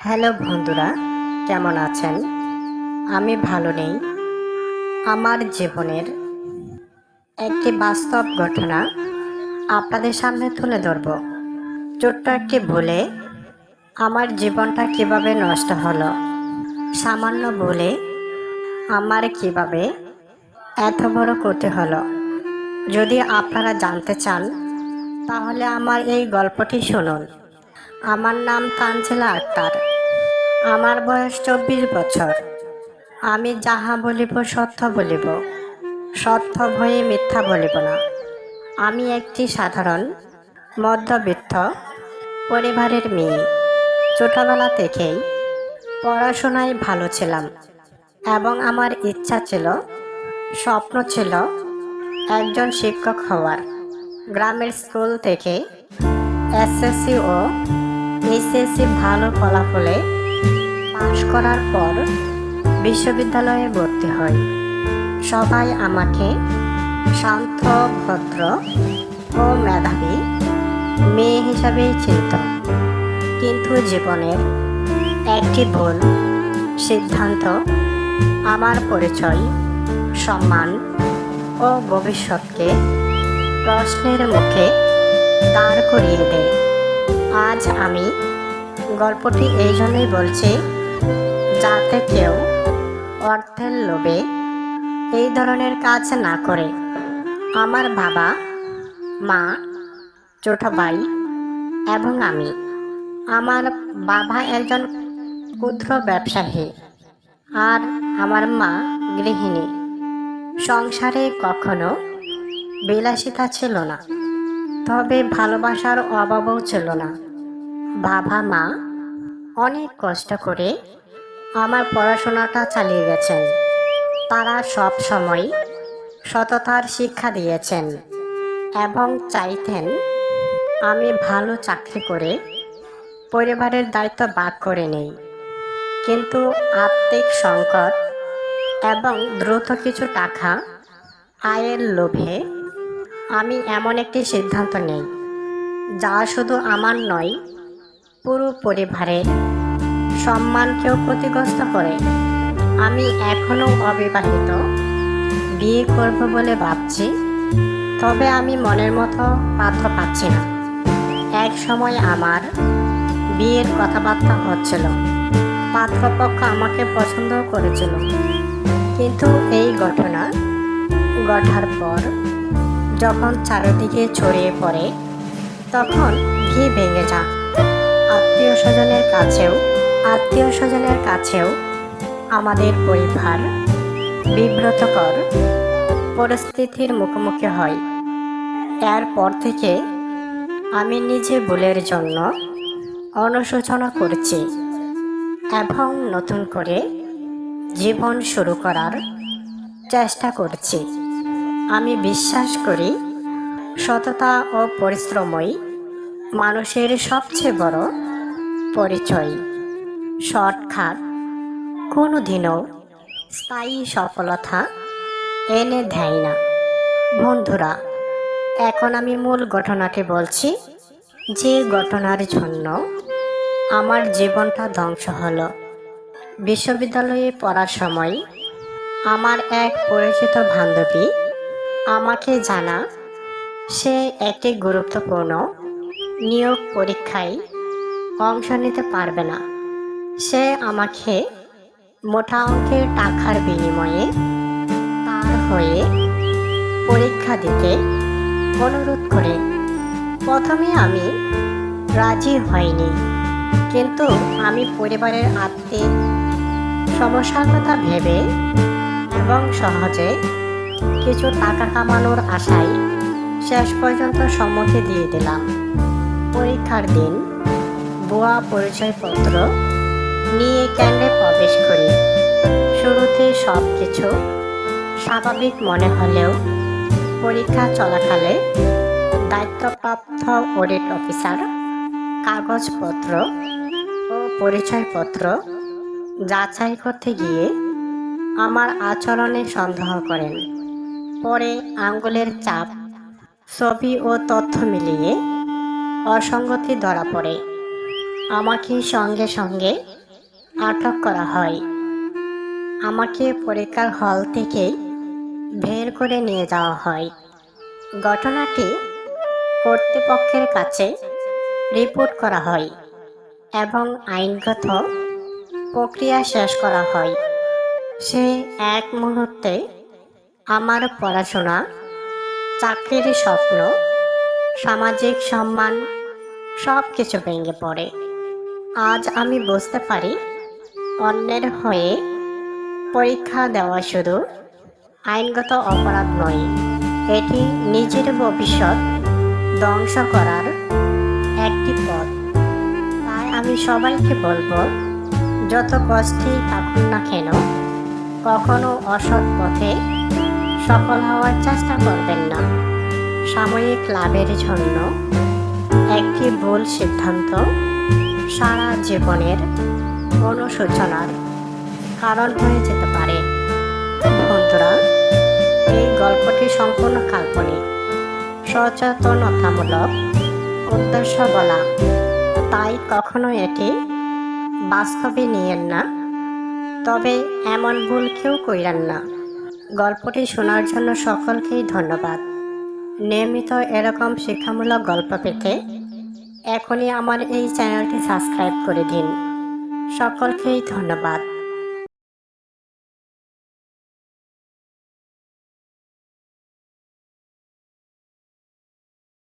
Hello বন্ধুরা, কেমন আছেন? আমি ভালো নেই। আমার জীবনের একটি বাস্তব ঘটনা আপনাদের সামনে তুলে ধরব। ছোট্ট একটি ভুলে আমার জীবনটা কিভাবে নষ্ট হলো, সামান্য ভুলে আমার কিভাবে এত বড় করতে হলো। যদি আপনারা জানতে চান তাহলে আমার এই গল্পটি শুনুন। আমার নাম তানজিলা আক্তার। আমার বয়স 24 বছর। আমি যাহা বলিব সত্য বলিব, সত্য ভয়ে মিথ্যা বলিব না। আমি একটি সাধারণ মধ্যবিত্ত পরিবারের মেয়ে। ছোটবেলা থেকেই পড়াশোনায় ভালো ছিলাম এবং আমার ইচ্ছা ছিল, স্বপ্ন ছিল একজন শিক্ষক হওয়ার। গ্রামের স্কুল থেকে এসএসসি ও এইচএসসি ভালো ফলাফলে পাশ করার পর বিশ্ববিদ্যালয়ে ভর্তি হই। সবাই আমাকে শান্ত, ভদ্র ও মেধাবী মেয়ে হিসাবেই চিনত। কিন্তু জীবনের একটি ভুল সিদ্ধান্ত আমার পরিচয়, সম্মান ও ভবিষ্যৎকে প্রশ্নের মুখে দাঁড় করিয়ে দেয়। আজ আমি গল্পটি এই জন্যই বলছি, যাতে কেউ অর্থের লোভে এই ধরনের কাজ না করে। আমার বাবা, মা, ছোট ভাই এবং আমি। আমার বাবা একজন ক্ষুদ্র ব্যবসায়ী আর আমার মা গৃহিণী। সংসারে কখনো বিলাসিতা ছিল না, তবে ভালোবাসার অভাবও ছিল না। বাবা মা অনেক কষ্ট করে আমার পড়াশোনাটা চালিয়ে গেছেন। তারা সব সময় সততার শিক্ষা দিয়েছেন এবং চাইতেন আমি ভালো চাকরি করে পরিবারের দায়িত্ব ভাগ করে নেই। কিন্তু আর্থিক সংকট এবং দ্রুত কিছু টাকা আয়ের লোভে আমি এমন একটি সিদ্ধান্ত নেই, যা শুধু আমার নয়, পুরো পরিবারের সম্মানকেও ক্ষতিগ্রস্ত করে। আমি এখনও অবিবাহিত, বিয়ে করব বলে ভাবছি, তবে আমি মনের মতো পাত্র পাচ্ছি না। এক সময় আমার বিয়ের কথাবার্তা হচ্ছিল, পাত্রপক্ষ আমাকে পছন্দও করেছিল। কিন্তু এই ঘটনা ঘটার পর যখন চারিদিকে ছড়িয়ে পড়ে, তখন ঘি ভেঙে যায়। আত্মীয় স্বজনের কাছেও আমাদের পরিবার বিব্রতকর পরিস্থিতির মুখোমুখি হয়। এরপর থেকে আমি নিজে ভুলের জন্য অনুশোচনা করছি এবং নতুন করে জীবন শুরু করার চেষ্টা করছি। আমি বিশ্বাস করি, সততা ও পরিশ্রমই মানুষের সবচেয়ে বড় পরিচয়। শর্টকাট কোনোদিনও স্থায়ী সফলতা এনে দেয় না। বন্ধুরা, এখন আমি মূল ঘটনাটি বলছি, যে ঘটনার জন্য আমার জীবনটা ধ্বংস হলো। বিশ্ববিদ্যালয়ে পড়ার সময় আমার এক পরিচিত বান্ধবী আমাকে জানা সে একটি গুরুত্বপূর্ণ নিয়োগ পরীক্ষায় অংশ নিতে পারবে না। সে আমাকে মোটা অঙ্কের টাকার বিনিময়ে তার হয়ে পরীক্ষা দিতে অনুরোধ করে। প্রথমে আমি রাজি হইনি, কিন্তু আমি পরিবারের আর্থিক সমস্যার কথা ভেবে এবং সহজে কিছু টাকা কামানোর আশায় শেষ পর্যন্ত সম্মতি দিয়ে দিলাম। পরীক্ষার দিন ভুয়া পরিচয়পত্র নিয়ে কেন্দ্রে প্রবেশ করি। শুরুতে সব কিছু স্বাভাবিক মনে হলেও পরীক্ষা চলাকালে দায়িত্বপ্রাপ্ত অডিট অফিসার কাগজপত্র ও পরিচয়পত্র যাচাই করতে গিয়ে আমার আচরণে সন্দেহ করেন। পরে আঙ্গুলের ছাপ, ছবি ও তথ্য মিলিয়ে অসঙ্গতি ধরা পড়ে। আমাকে সঙ্গে সঙ্গে আটক করা হয়। আমাকে পরীক্ষার হল থেকে বের করে নিয়ে যাওয়া হয়। ঘটনাটি কর্তৃপক্ষের কাছে রিপোর্ট করা হয় এবং আইনগত প্রক্রিয়া শেষ করা হয়। সে এক মুহূর্তে আমার পড়াশোনা, চাকরির স্বপ্ন, সামাজিক সম্মান সব কিছু ভেঙে পড়ে। আজ আমি বুঝতে পারি, অন্যের হয়ে পরীক্ষা দেওয়া শুধু আইনগত অপরাধ নয়, এটি নিজের ভবিষ্যৎ ধ্বংস করার একটি পথ। তাই আমি সবাইকে বলবো, যত কষ্টেই থাকুন না কেন, কখনো অসৎ পথে সফল হওয়ার চেষ্টা করবেন না। সাময়িক লাভের জন্য একটি ভুল সিদ্ধান্ত সারা জীবনের অনুশোচনার কারণ হয়ে যেতে পারে। বন্ধুরা, এই গল্পটি সম্পূর্ণ কাল্পনিক, সচেতনতামূলক উদ্দেশ্য বলা, তাই কখনো এটি বাস্তবে নিয়েন না। তবে এমন ভুল কেউ কইরেন না। গল্পটি শোনার জন্য সকলকেই ধন্যবাদ। নিয়মিত এরকম শিক্ষামূলক গল্প পেতে এখনই আমার এই চ্যানেলটি সাবস্ক্রাইব করে দিন। সকলকেই ধন্যবাদ।